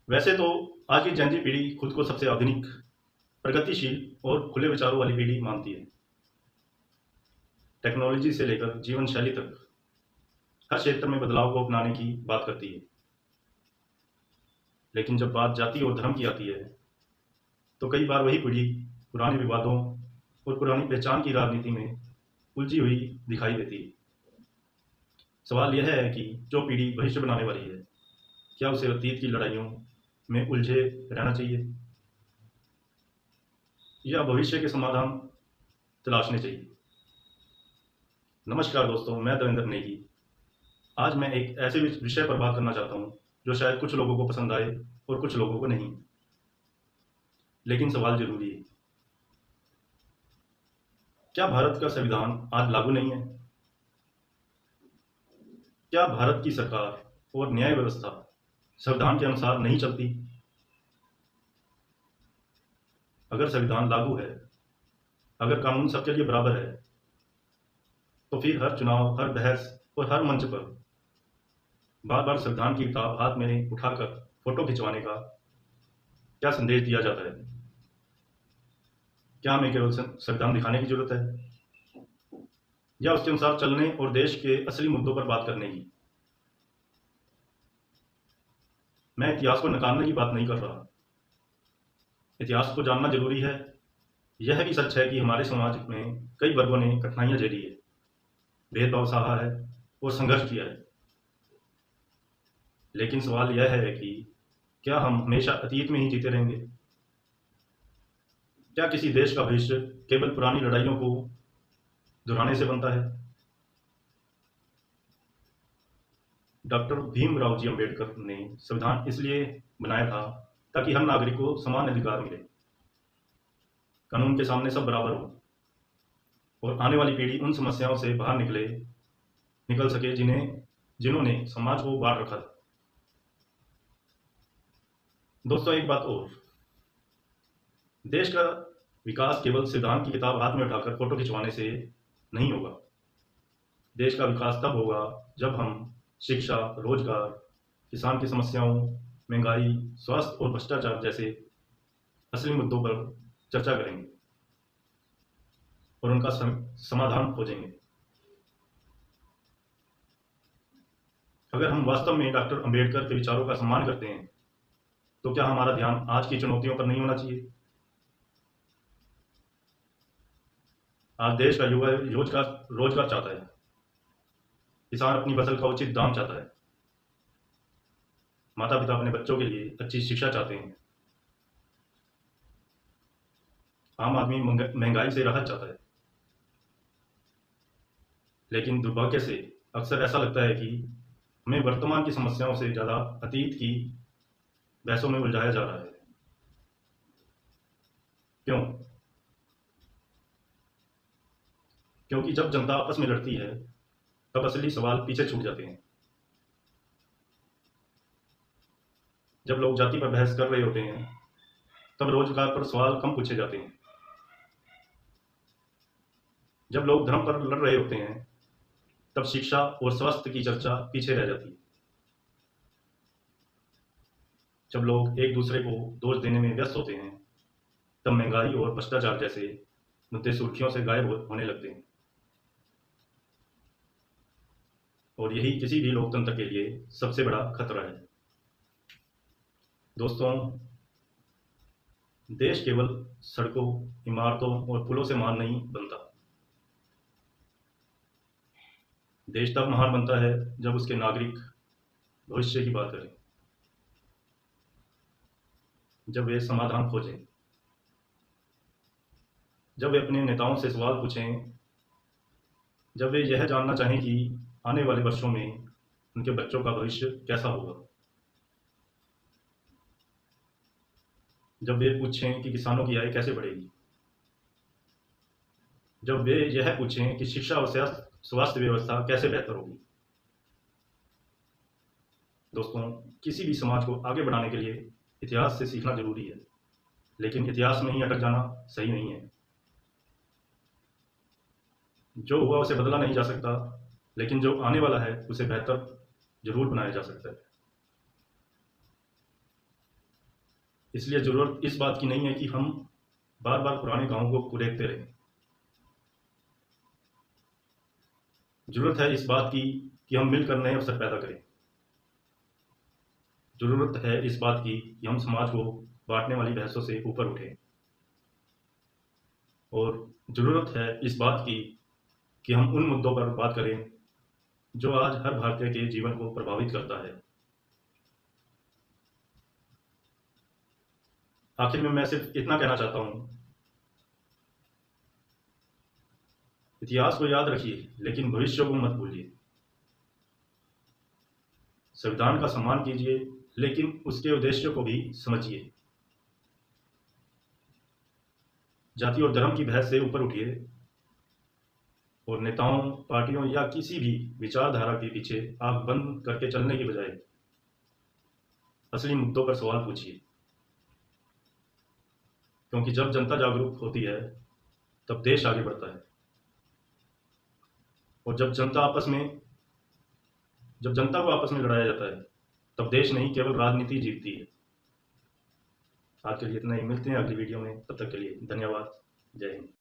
वैसे तो आज की जेन ज़ी पीढ़ी खुद को सबसे आधुनिक, प्रगतिशील और खुले विचारों वाली पीढ़ी मानती है। टेक्नोलॉजी से लेकर जीवन शैली तक हर क्षेत्र में बदलाव को अपनाने की बात करती है। लेकिन जब बात जाति और धर्म की आती है, तो कई बार वही पीढ़ी पुराने विवादों और पुरानी पहचान की राजनीति में उलझी हुई दिखाई देती है। सवाल यह है कि जो पीढ़ी भविष्य बनाने वाली है, क्या उसे अतीत की लड़ाइयों में उलझे रहना चाहिए या भविष्य के समाधान तलाशने चाहिए? नमस्कार दोस्तों, मैं देवेंद्र नेगी। आज मैं एक ऐसे विषय पर बात करना चाहता हूँ जो शायद कुछ लोगों को पसंद आए और कुछ लोगों को नहीं, लेकिन सवाल जरूरी है। क्या भारत का संविधान आज लागू नहीं है? क्या भारत की सरकार और न्याय व्यवस्था संविधान के अनुसार नहीं चलती? अगर संविधान लागू है, अगर कानून सबके लिए बराबर है, तो फिर हर चुनाव, हर बहस और हर मंच पर बार बार संविधान की किताब हाथ में उठाकर फोटो खिंचवाने का क्या संदेश दिया जाता है? क्या हमें केवल संविधान दिखाने की जरूरत है या उसके अनुसार चलने और देश के असली मुद्दों पर बात करने की? मैं इतिहास को नकारने की बात नहीं कर रहा। इतिहास को जानना जरूरी है। यह भी सच है कि हमारे समाज में कई वर्गों ने कठिनाइयां झेली है, भेदभाव सहा है और संघर्ष किया है। लेकिन सवाल यह है कि क्या हम हमेशा अतीत में ही जीते रहेंगे? क्या किसी देश का भविष्य केवल पुरानी लड़ाइयों को दोहराने से बनता है? डॉक्टर भीमराव जी अंबेडकर ने संविधान इसलिए बनाया था ताकि हर नागरिक को समान अधिकार मिले, कानून के सामने सब बराबर हो और आने वाली पीढ़ी उन समस्याओं से बाहर निकल सके जिन्होंने समाज को बांट रखा था। दोस्तों, एक बात और, देश का विकास केवल संविधान की किताब हाथ में उठाकर फोटो खिंचवाने से नहीं होगा। देश का विकास तब होगा जब हम शिक्षा, रोजगार, किसान की समस्याओं, महंगाई, स्वास्थ्य और भ्रष्टाचार जैसे असली मुद्दों पर चर्चा करेंगे और उनका समाधान खोजेंगे। अगर हम वास्तव में डॉक्टर अंबेडकर के विचारों का सम्मान करते हैं, तो क्या हमारा ध्यान आज की चुनौतियों पर नहीं होना चाहिए? आज देश का युवा रोजगार चाहता है, किसान अपनी फसल का उचित दाम चाहता है, माता पिता अपने बच्चों के लिए अच्छी शिक्षा चाहते हैं, आम आदमी महंगाई से राहत चाहता है। लेकिन दुर्भाग्य से अक्सर ऐसा लगता है कि हमें वर्तमान की समस्याओं से ज्यादा अतीत की बहसों में उलझाया जा रहा है। क्यों? क्योंकि जब जनता आपस में लड़ती है, तब असली सवाल पीछे छूट जाते हैं। जब लोग जाति पर बहस कर रहे होते हैं, तब रोजगार पर सवाल कम पूछे जाते हैं। जब लोग धर्म पर लड़ रहे होते हैं, तब शिक्षा और स्वास्थ्य की चर्चा पीछे रह जाती है। जब लोग एक दूसरे को दोष देने में व्यस्त होते हैं, तब महंगाई और भ्रष्टाचार जैसे मुद्दे सुर्खियों से गायब होने लगते हैं। और यही किसी भी लोकतंत्र के लिए सबसे बड़ा खतरा है। दोस्तों, देश केवल सड़कों, इमारतों और पुलों से महान नहीं बनता। देश तब महान बनता है जब उसके नागरिक भविष्य की बात करें, जब वे समाधान खोजें, जब वे अपने नेताओं से सवाल पूछें, जब वे यह जानना चाहें कि आने वाले वर्षों में उनके बच्चों का भविष्य कैसा होगा, जब वे पूछें कि किसानों की आय कैसे बढ़ेगी, जब वे यह पूछें कि शिक्षा और स्वास्थ्य व्यवस्था कैसे बेहतर होगी। दोस्तों, किसी भी समाज को आगे बढ़ाने के लिए इतिहास से सीखना जरूरी है, लेकिन इतिहास में ही अटक जाना सही नहीं है। जो हुआ उसे बदला नहीं जा सकता, लेकिन जो आने वाला है उसे बेहतर जरूर बनाया जा सकता है। इसलिए ज़रूरत इस बात की नहीं है कि हम बार बार पुराने गाँव को कुरेदते रहें। ज़रूरत है इस बात की कि हम मिलकर नए अवसर पैदा करें। ज़रूरत है इस बात की कि हम समाज को बांटने वाली बहसों से ऊपर उठें। और ज़रूरत है इस बात की कि हम उन मुद्दों पर बात करें जो आज हर भारतीय के जीवन को प्रभावित करता है। आखिर में मैं सिर्फ इतना कहना चाहता हूँ, इतिहास को याद रखिए लेकिन भविष्य को मत भूलिए। संविधान का सम्मान कीजिए लेकिन उसके उद्देश्यों को भी समझिए। जाति और धर्म की बहस से ऊपर उठिए और नेताओं, पार्टियों या किसी भी विचारधारा के पीछे आंख बंद करके चलने की बजाय असली मुद्दों पर सवाल पूछिए। क्योंकि जब जनता जागरूक होती है तब देश आगे बढ़ता है। और जब जनता को आपस में लड़ाया जाता है तब देश नहीं केवल राजनीति जीतती है। आज के लिए इतना ही, मिलते हैं अगली वीडियो में, तब तक के लिए धन्यवाद। जय हिंद।